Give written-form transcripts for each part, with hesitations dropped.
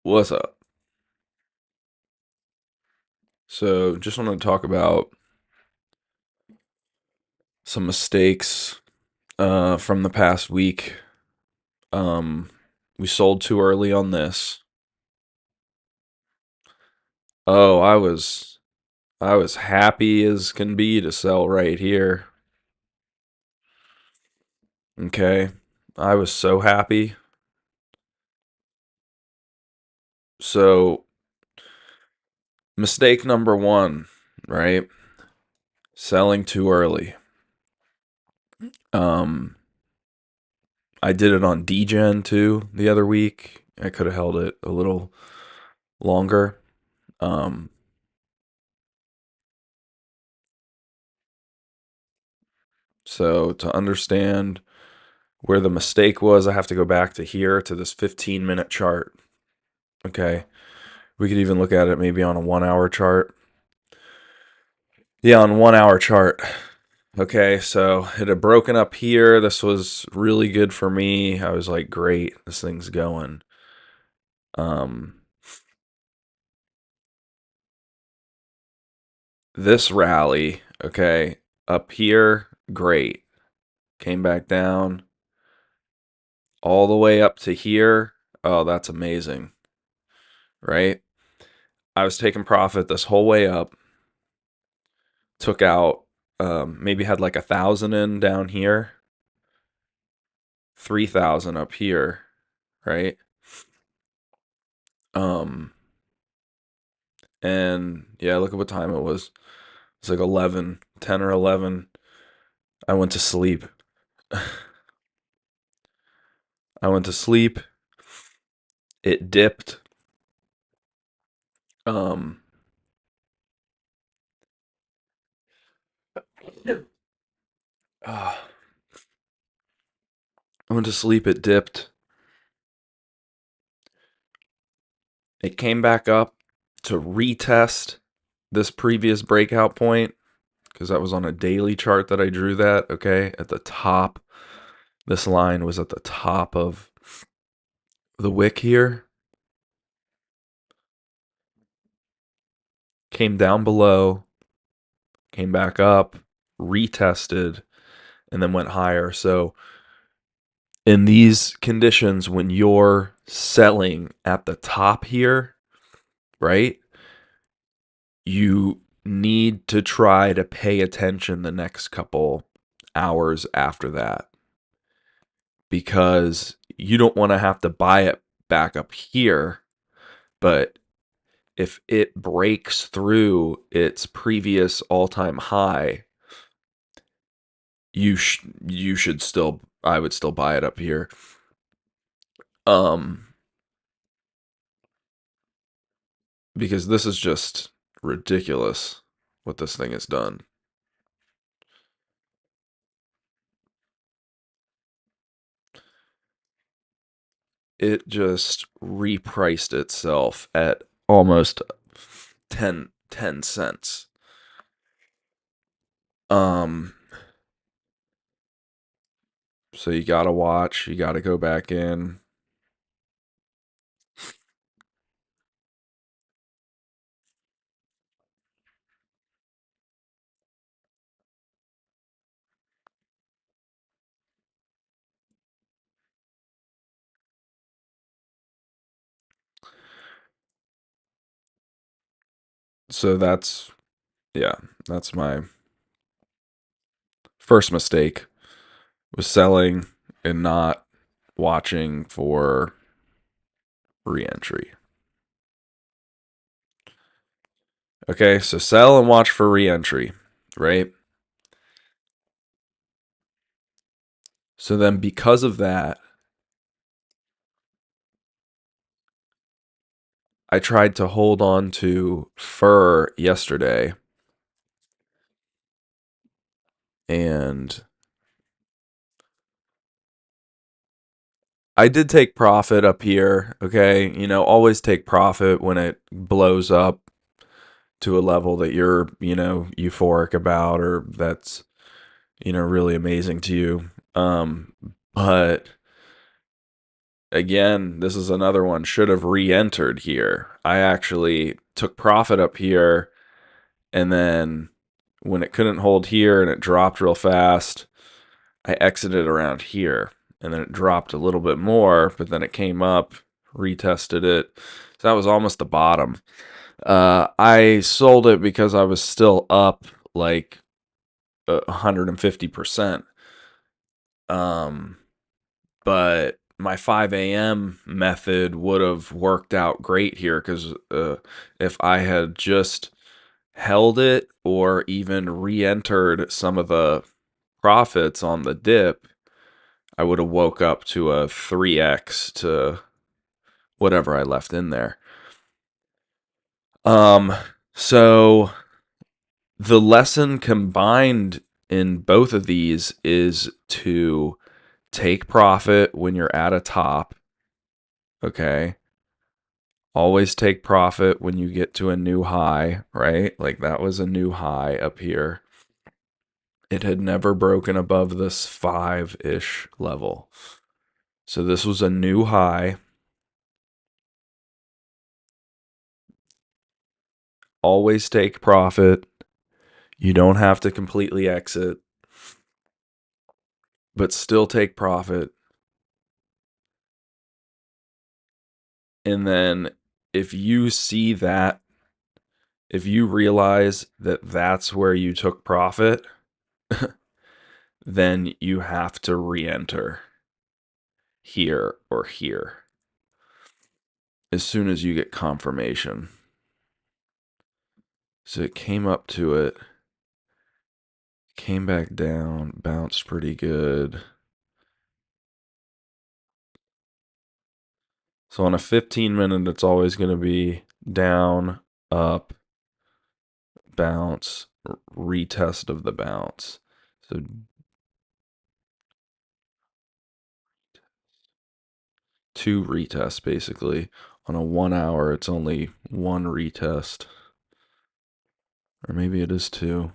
What's up? So, just want to talk about some mistakes from the past week. Um, we sold too early on this. Oh, I was happy as can be to sell right here. Okay, I was so happy. So, mistake number one, right? Selling too early. Um, I did it on DGen too the other week. I could have held it a little longer. Um, so to understand where the mistake was, I have to go back to here to this 15-minute chart. Okay. We could even look at it maybe on a 1 hour chart. Yeah, on 1 hour chart. Okay, so it had broken up here. This was really good for me. I was like, great, this thing's going. Um, this rally, okay, up here, great. Came back down all the way up to here. Oh, that's amazing, right? I was taking profit this whole way up. Took out, maybe had like 1,000 in down here, 3,000 up here, right? Um, and yeah, look at what time it was. It's like 11, 10 or 11. I went to sleep. I went to sleep. It dipped. Um, uh, I went to sleep. It dipped. It came back up to retest this previous breakout point because that was on a daily chart that I drew that, okay, at the top. This line was at the top of the wick here. Came down below, came back up, retested, and then went higher. So, in these conditions, when you're selling at the top here, right, you need to try to pay attention the next couple hours after that because you don't want to have to buy it back up here. But if it breaks through its previous all-time high, you should still, I would still buy it up here. Um because this is just ridiculous what this thing has done. It just repriced itself at almost 10 cents. Um so you got to watch, you got to go back in. So that's, yeah, that's my first mistake, was selling and not watching for re-entry. Okay, so sell and watch for re-entry, right? So then because of that, I tried to hold on to fur yesterday, and I did take profit up here, okay? Always take profit when it blows up to a level that you're, euphoric about, or that's, really amazing to you. But again, this is another one. Should have re-entered here. I actually took profit up here, and then when it couldn't hold here and it dropped real fast, I exited around here, and then it dropped a little bit more, but then it came up, retested it. So that was almost the bottom. I sold it because I was still up like 150%. Um, but my 5 a.m. method would have worked out great here because if I had just held it or even re-entered some of the profits on the dip, I would have woke up to a 3x to whatever I left in there. Um, so the lesson combined in both of these is to take profit when you're at a top, okay? Always take profit when you get to a new high, right? Like that was a new high up here. It had never broken above this 5-ish level. So this was a new high. Always take profit. You don't have to completely exit, but still take profit. And then if you see that, if you realize that that's where you took profit, then you have to re-enter here or here as soon as you get confirmation. So it came up to it, came back down, bounced pretty good. So on a 15-minute, it's always going to be down, up, bounce, retest of the bounce. So 2 retests basically. On a 1 hour, it's only 1 retest. Or maybe it is 2.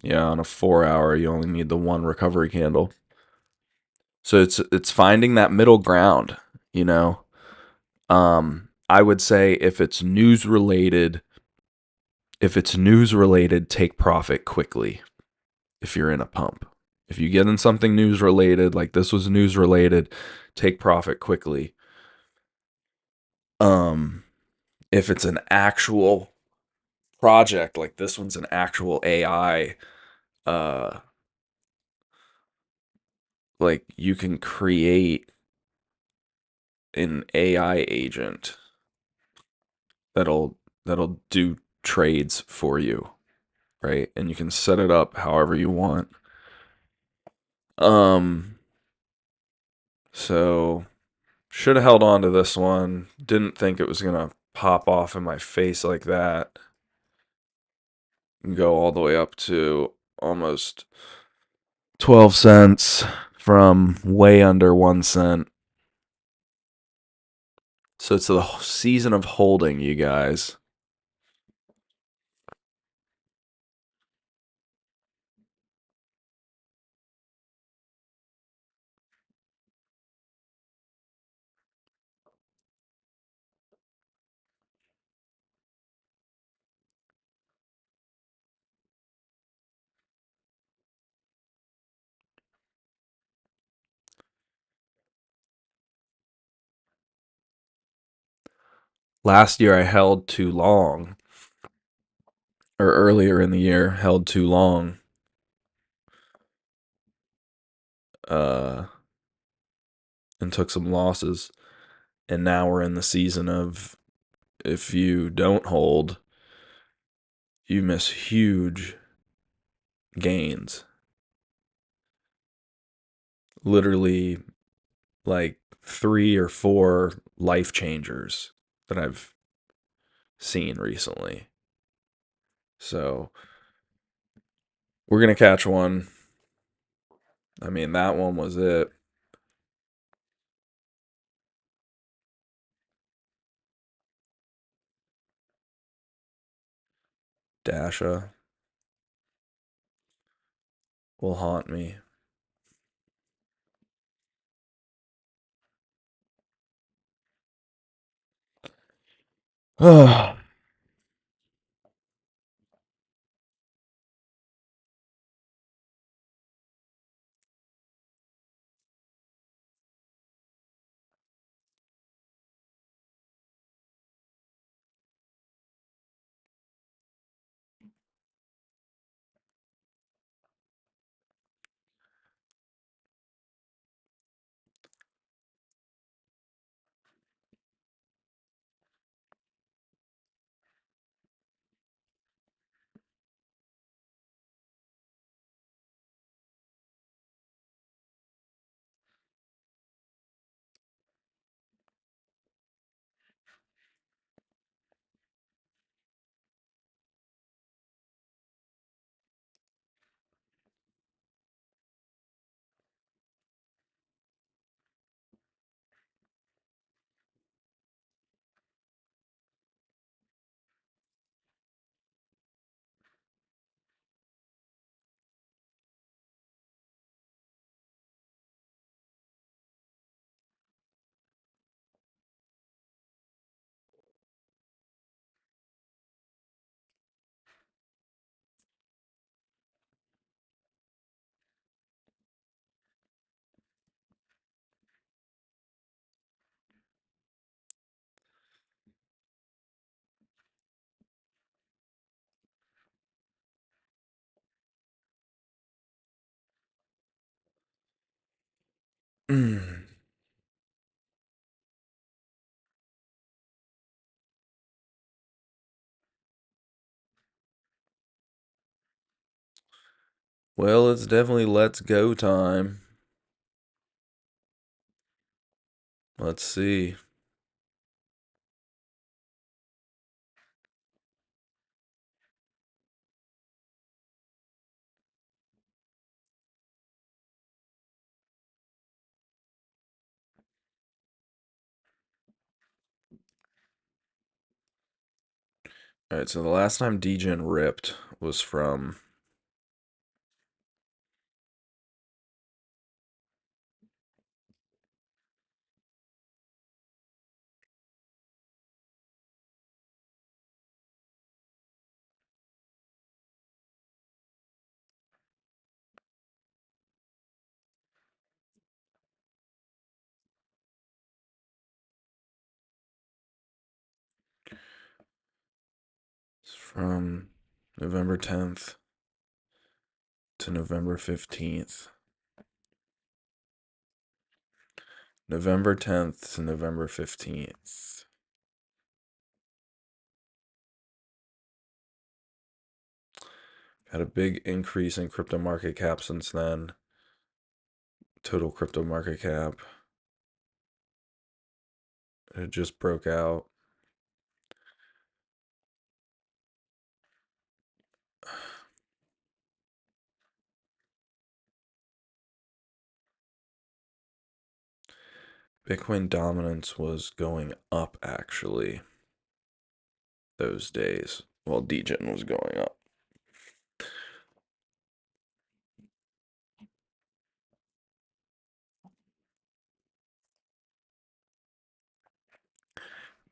Yeah, on a 4 hour, you only need the 1 recovery candle. So it's finding that middle ground, you know. I would say if it's news related, take profit quickly if you're in a pump. If you get in something news related, like this was news related, take profit quickly. Um if it's an actual project, like this one's an actual AI, uh like you can create an AI agent that'll do trades for you, right? And you can set it up however you want. Um so should have held on to this one. Didn't think it was gonna pop off in my face like that. Go all the way up to almost 12 cents from way under 1 cent. So it's the season of holding, you guys. Last year I held too long, or earlier in the year held too long. Uh, and took some losses. And now we're in the season of if you don't hold, you miss huge gains. Literally like 3 or 4 life changers that I've seen recently. So we're gonna catch one. I mean, that one was it. Dasha. will haunt me. All right. Well, it's definitely let's go time. Let's see. All right, so the last time DGen ripped was from from November 10th to November 15th. November 10th to November 15th. Had a big increase in crypto market cap since then. Total crypto market cap. It just broke out. Bitcoin dominance was going up actually those days while DGen was going up.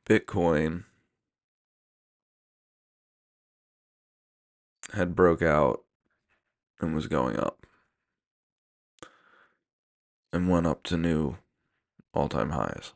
Bitcoin had broke out and was going up and went up to new all-time highs.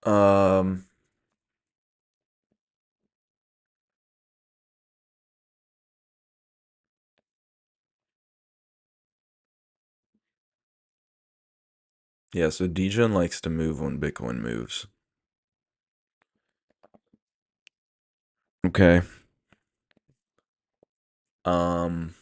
Um, yeah, so Degen likes to move when Bitcoin moves. Okay. Um,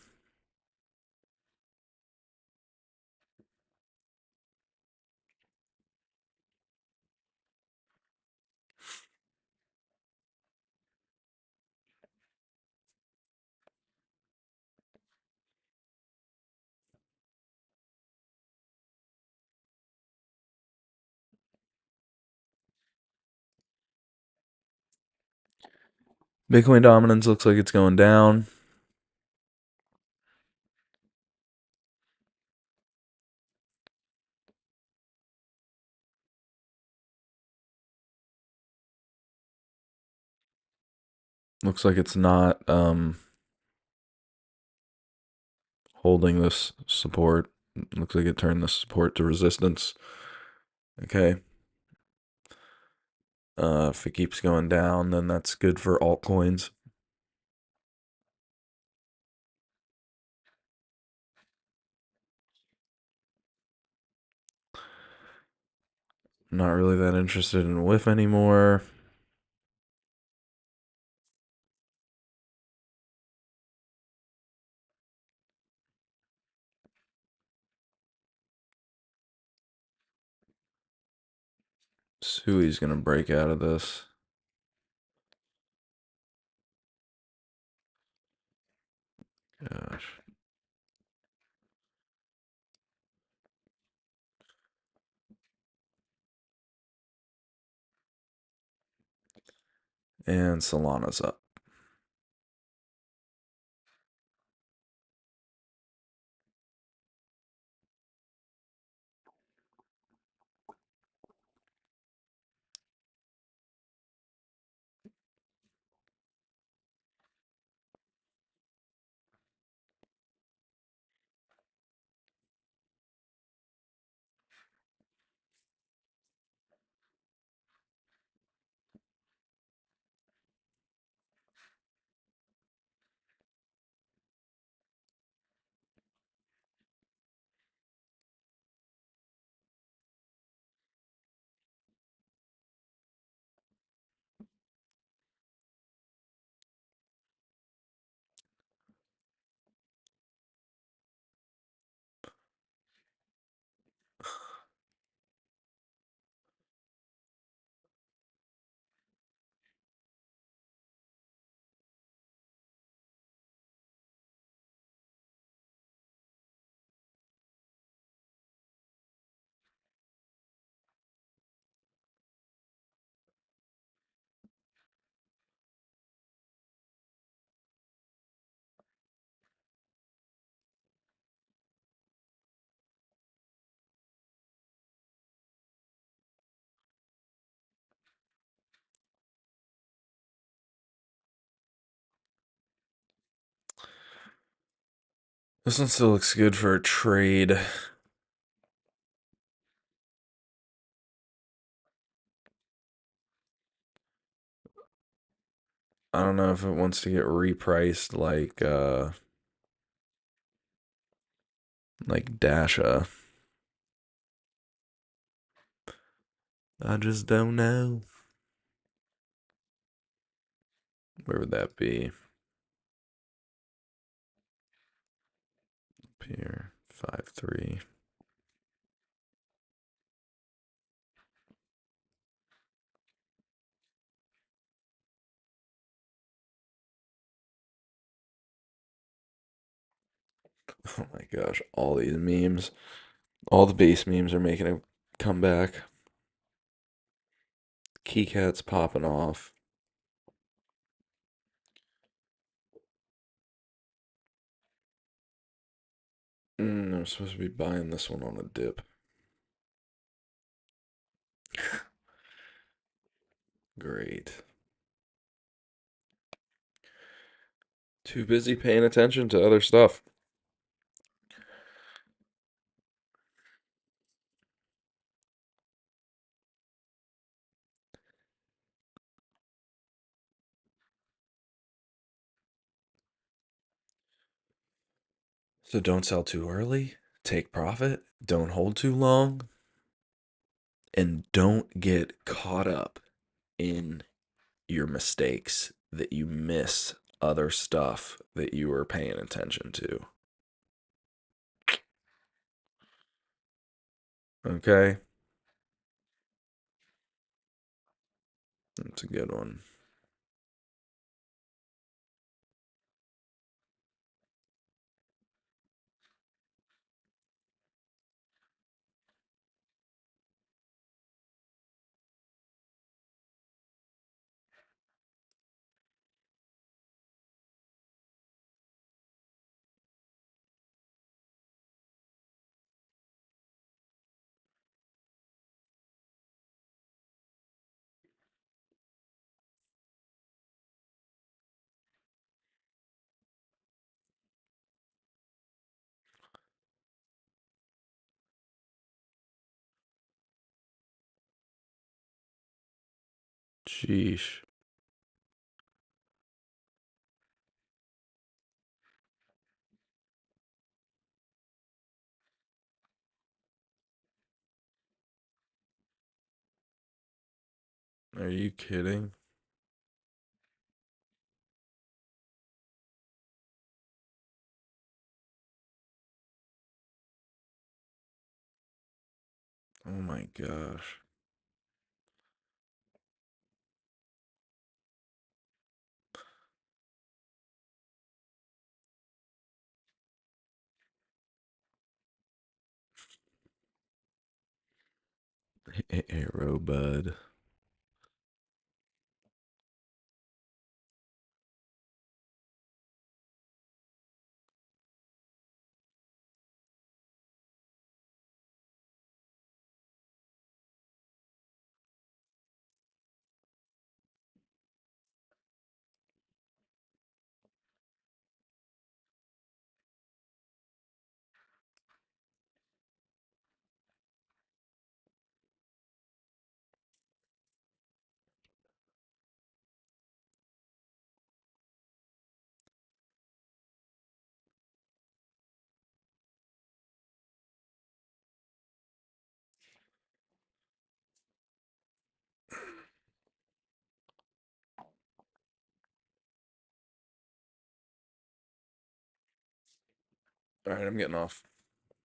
Bitcoin dominance looks like it's going down. Looks like it's not holding this support. Looks like it turned the support to resistance. Okay. If it keeps going down, then that's good for altcoins. Not really that interested in WIF anymore. Sui's gonna break out of this. Gosh. And Solana's up. This one still looks good for a trade. I don't know if it wants to get repriced like Dasha. I just don't know. Where would that be? Up here. 5.3. Oh my gosh, all these memes. All the base memes are making a comeback. Keycat's popping off. I'm supposed to be buying this one on a dip. Great. Too busy paying attention to other stuff. So don't sell too early, take profit, don't hold too long, and don't get caught up in your mistakes that you miss other stuff that you were paying attention to. Okay? That's a good one. Sheesh. Are you kidding? Oh my gosh. Arrow bud. All right, I'm getting off.